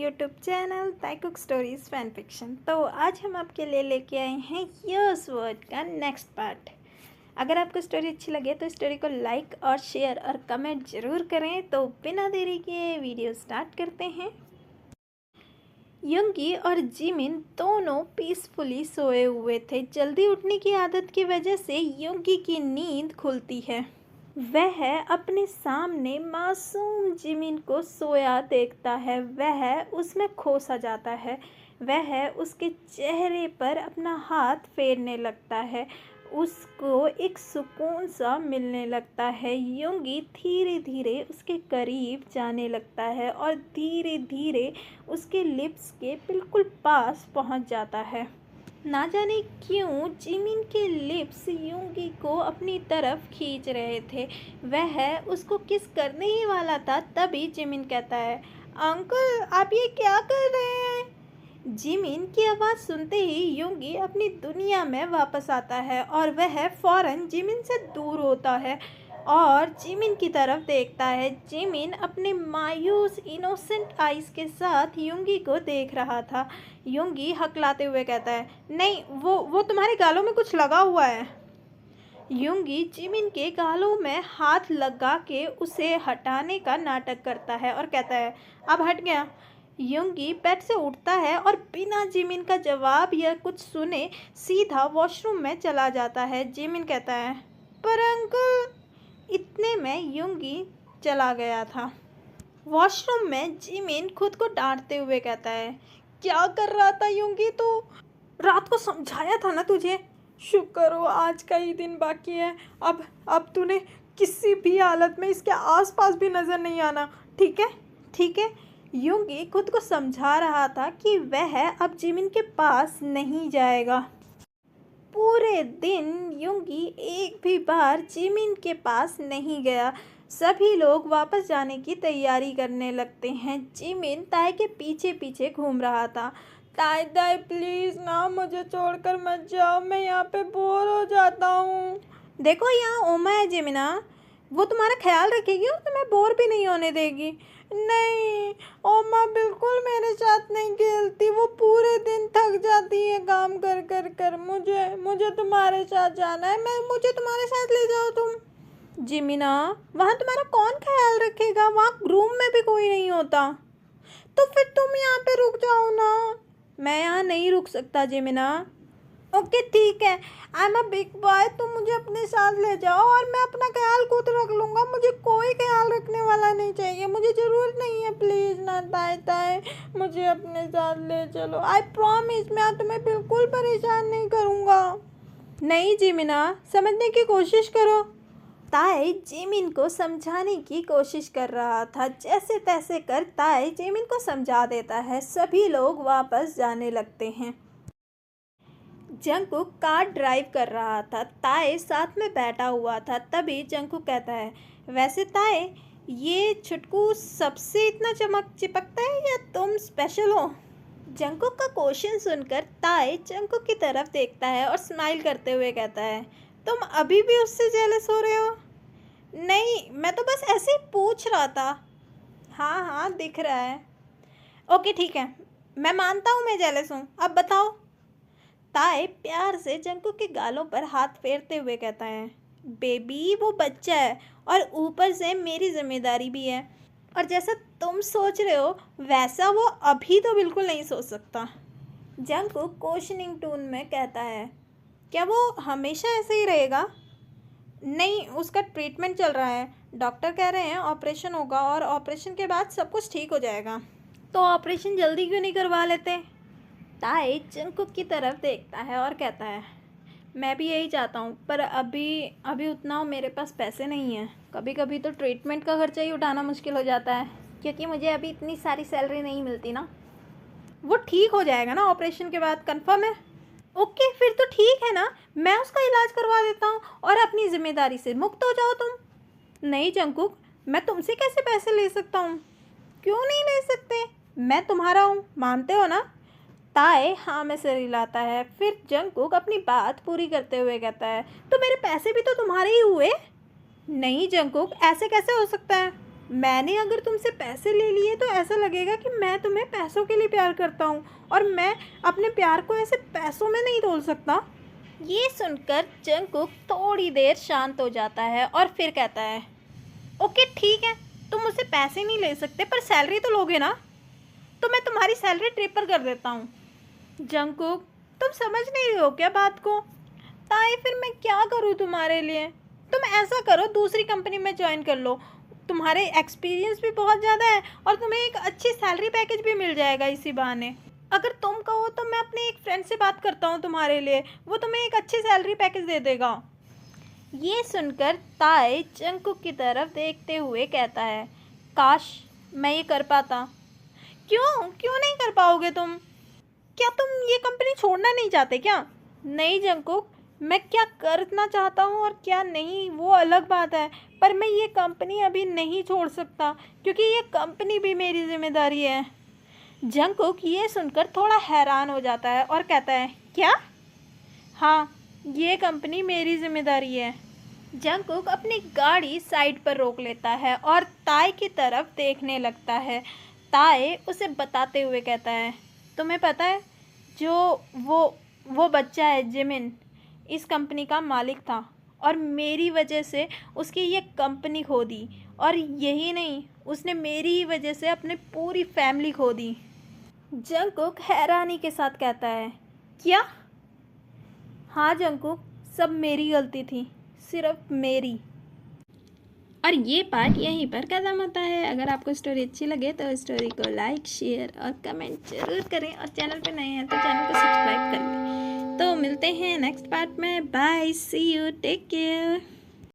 YouTube channel Taekook stories fan fiction. तो आज हम आपके लिए लेके आए हैं यस वर्ड का नेक्स्ट पार्ट। अगर आपको स्टोरी अच्छी लगे तो स्टोरी को लाइक और शेयर और कमेंट ज़रूर करें। तो बिना देरी के वीडियो स्टार्ट करते हैं। युंगी और जिमिन दोनों पीसफुली सोए हुए थे। जल्दी उठने की आदत की वजह से युंगी की नींद खुलती है। वह अपने सामने मासूम जिमिन को सोया देखता है। वह उसमें खो सा जाता है। वह उसके चेहरे पर अपना हाथ फेरने लगता है। उसको एक सुकून सा मिलने लगता है। युंगी धीरे धीरे उसके करीब जाने लगता है और धीरे धीरे उसके लिप्स के बिल्कुल पास पहुंच जाता है। ना जाने क्यों जिमिन के लिप्स युंगी को अपनी तरफ खींच रहे थे। वह उसको किस करने ही वाला था, तभी जिमिन कहता है, अंकल आप ये क्या कर रहे हैं। जिमिन की आवाज़ सुनते ही युंगी अपनी दुनिया में वापस आता है और वह फौरन जिमिन से दूर होता है और जिमिन की तरफ देखता है। जिमिन अपने मायूस इनोसेंट आइज़ के साथ युंगी को देख रहा था। युंगी हकलाते हुए कहता है, नहीं वो तुम्हारे गालों में कुछ लगा हुआ है। युंगी जिमिन के गालों में हाथ लगा के उसे हटाने का नाटक करता है और कहता है, अब हट गया। युंगी बेड से उठता है और बिना जिमिन का जवाब या कुछ सुने सीधा वॉशरूम में चला जाता है। जिमिन कहता है, पर अंकल। इतने में युंगी चला गया था। वॉशरूम में जिमिन खुद को डांटते हुए कहता है, क्या कर रहा था युंगी तू? रात को समझाया था ना तुझे। शुक्र हो आज का ही दिन बाकी है। अब तूने किसी भी हालत में इसके आसपास भी नज़र नहीं आना, ठीक है? ठीक है। युंगी खुद को समझा रहा था कि वह अब जिमिन के पास नहीं जाएगा। पूरे दिन युंगी एक भी बार जिमिन के पास नहीं गया। सभी लोग वापस जाने की तैयारी करने लगते हैं। जिमिन ताई के पीछे पीछे घूम रहा था। ताई ताई प्लीज़ ना मुझे छोड़कर मत जाओ, मैं यहाँ पे बोर हो जाता हूँ। देखो यहाँ ओमा है जिमिना, वो तुम्हारा ख्याल रखेगी और तुम्हें बोर भी नहीं होने देगी। नहीं, ओमा बिल्कुल मेरे साथ नहीं खेलती। वो पूरे दिन थक जाती है काम कर कर कर। मुझे तुम्हारे साथ जाना है। मुझे तुम्हारे साथ ले जाओ तुम। जिमिना, वहाँ तुम्हारा कौन ख्याल रखेगा? वहाँ रूम में भी कोई नहीं होता। तो फिर तुम यहाँ पे रुक जाओ ना। मैं यहाँ नहीं रुक सकता जिमिना। ओके ठीक है, I am a big boy, तुम मुझे अपने साथ ले जाओ और मैं अपना ख्याल खुद रख लूँगा। मुझे कोई ख्याल रखने वाला नहीं चाहिए, मुझे ज़रूरत नहीं है। प्लीज़ ना ताई ताई, मुझे अपने साथ ले चलो। आई प्रॉमिस मैं तुम्हें बिल्कुल परेशान नहीं करूँगा। नहीं जिमिना, समझने की कोशिश करो। ताई जिमिन को समझाने की कोशिश कर रहा था। जैसे तैसे कर ताई जिमिन को समझा देता है। सभी लोग वापस जाने लगते हैं। जंकुक कार ड्राइव कर रहा था। ताए साथ में बैठा हुआ था। तभी जंकुक कहता है, वैसे ताए ये छुटकू सबसे इतना चिपकता है या तुम स्पेशल हो? जंकुक का क्वेश्चन सुनकर ताए जंकुक की तरफ देखता है और स्माइल करते हुए कहता है, तुम अभी भी उससे जेलस हो रहे हो? नहीं, मैं तो बस ऐसे ही पूछ रहा था। हाँ दिख रहा है। ओके ठीक है, मैं मानता हूँ मैं जेलस हूँ। अब बताओ। ताए प्यार से जंकुक के गालों पर हाथ फेरते हुए कहता है, बेबी वो बच्चा है और ऊपर से मेरी जिम्मेदारी भी है। और जैसा तुम सोच रहे हो वैसा वो अभी तो बिल्कुल नहीं सोच सकता। जंकुक क्वेश्चनिंग टोन में कहता है, क्या वो हमेशा ऐसे ही रहेगा? नहीं, उसका ट्रीटमेंट चल रहा है। डॉक्टर कह रहे हैं ऑपरेशन होगा और ऑपरेशन के बाद सब कुछ ठीक हो जाएगा। तो ऑपरेशन जल्दी क्यों नहीं करवा लेते? ताई जंकुक की तरफ देखता है और कहता है, मैं भी यही चाहता हूँ, पर अभी उतना मेरे पास पैसे नहीं हैं। कभी कभी तो ट्रीटमेंट का खर्चा ही उठाना मुश्किल हो जाता है, क्योंकि मुझे अभी इतनी सारी सैलरी नहीं मिलती ना। वो ठीक हो जाएगा ना ऑपरेशन के बाद, कंफर्म है? ओके फिर तो ठीक है ना, मैं उसका इलाज करवा देता हूँ और अपनी जिम्मेदारी से मुक्त हो जाओ तुम। नहीं जंकुक, मैं तुमसे कैसे पैसे ले सकता हूँ? क्यों नहीं ले सकते? मैं तुम्हारा हूँ, मानते हो ना? ताए हाँ में सिर हिलाता है। फिर जंकुक अपनी बात पूरी करते हुए कहता है, तो मेरे पैसे भी तो तुम्हारे ही हुए। नहीं जंकुक, ऐसे कैसे हो सकता है? मैंने अगर तुमसे पैसे ले लिए तो ऐसा लगेगा कि मैं तुम्हें पैसों के लिए प्यार करता हूँ और मैं अपने प्यार को ऐसे पैसों में नहीं तोल सकता। ये सुनकर जंगकुक थोड़ी देर शांत हो जाता है और फिर कहता है, ओके ठीक है, तुम मुझसे पैसे नहीं ले सकते पर सैलरी तो लोगे ना, तो मैं तुम्हारी सैलरी ट्रिपल कर देता हूँ। जंगकुक, तुम समझ नहीं रहे हो क्या बात को? ताई फिर मैं क्या करूँ तुम्हारे लिए? तुम ऐसा करो, दूसरी कंपनी में ज्वाइन कर लो, तुम्हारे एक्सपीरियंस भी बहुत ज़्यादा है और तुम्हें एक अच्छी सैलरी पैकेज भी मिल जाएगा इसी बहाने। अगर तुम कहो तो मैं अपने एक फ्रेंड से बात करता हूँ तुम्हारे लिए, वो तुम्हें एक अच्छी सैलरी पैकेज दे देगा। ये सुनकर ताई जंगकुक की तरफ देखते हुए कहता है, काश मैं ये कर पाता। क्यों क्यों नहीं कर पाओगे तुम? क्या तुम ये कंपनी छोड़ना नहीं चाहते क्या? नहीं जंगकुक, मैं क्या करना चाहता हूँ और क्या नहीं वो अलग बात है, पर मैं ये कंपनी अभी नहीं छोड़ सकता क्योंकि ये कंपनी भी मेरी जिम्मेदारी है। जंगकुक ये सुनकर थोड़ा हैरान हो जाता है और कहता है, क्या? हाँ, ये कंपनी मेरी जिम्मेदारी है। जंगकुक अपनी गाड़ी साइड पर रोक लेता है और ताई की तरफ देखने लगता है। ताई उसे बताते हुए कहता है, तुम्हें पता है जो वो बच्चा है जिमिन, इस कंपनी का मालिक था और मेरी वजह से उसकी ये कंपनी खो दी, और यही नहीं, उसने मेरी ही वजह से अपनी पूरी फैमिली खो दी। जंगकुक हैरानी के साथ कहता है, क्या? हाँ जंगकुक, सब मेरी गलती थी, सिर्फ मेरी। और ये पार्ट यहीं पर ख़त्म होता है। अगर आपको स्टोरी अच्छी लगे तो स्टोरी को लाइक, शेयर और कमेंट जरूर करें, और चैनल पे नए हैं तो चैनल को सब्सक्राइब कर लें। तो मिलते हैं नेक्स्ट पार्ट में। Bye, see you, take care.